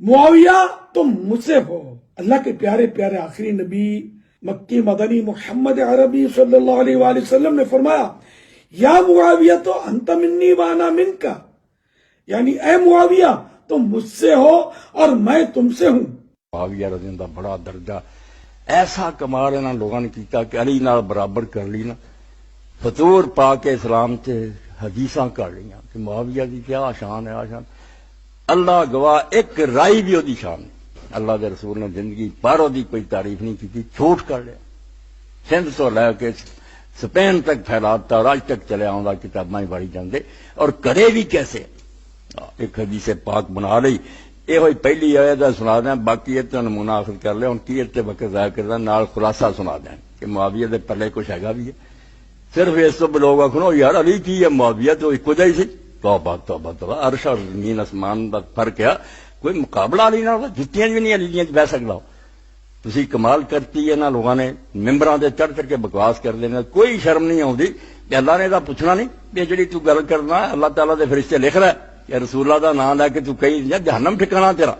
معاویہ تم مجھ سے ہو. اللہ کے پیارے پیارے آخری نبی مکی مدنی محمد عربی صلی اللہ علیہ وآلہ وسلم نے فرمایا یا معاویہ تو انت منی وانا منکا، یعنی اے معاویہ تم مجھ سے ہو اور میں تم سے ہوں. معاویہ رضی اللہ عنہ بڑا درجہ ایسا کمال انہاں لوگوں نے کیتا کہ علی نال برابر کر لی نا. فطور پا کے اسلام سے حدیثاں کر لیاں کہ معاویہ دی کیا شان ہے. آشان اللہ گواہ ایک رائی بھی دی شان نہیں. اللہ دے رسول نے زندگی پر دی کوئی تعریف نہیں کی، چھوٹ کر لیا. سندھ تو لے کے سپین تک پھیلاتا اور آج تک چلے آؤں کتاباں پڑھی جاندے. اور کرے بھی کیسے؟ ایک حدیث پاک بنا لئی. یہ ہوئی پہلی آیت سنا دیں، باقی یہ تو نمونہ آخر کر لیں. ہن کی اتنے وقت ضائع کردا نال خلاصہ سنا دیں کہ معاویہ دے پلے کچھ ہے بھی ہے. صرف اس تو لوگ آخو یار علی کی ہے معاویہ تو ایک جہی سی. توبہ توبہ توبہ، عرش اور زمین آسمان دا فرق ہے. کوئی مقابلہ علی نال جتیاں بھی نہیں علی دیاں بہ سکدا. تسی کمال کرتی ہے نا لوگوں نے ممبراں تے چڑھ چڑھ کے بکواس کر دینا. کوئی شرم نہیں آؤندی کہ اللہ نے دا پوچھنا نہیں کہ جڑی تو گل کرنا اللہ تعالیٰ دے فرشتے لکھ رہا ہے کہ رسول اللہ دا نام لے کے تو کہیں جہنم ٹھکانا تیرا.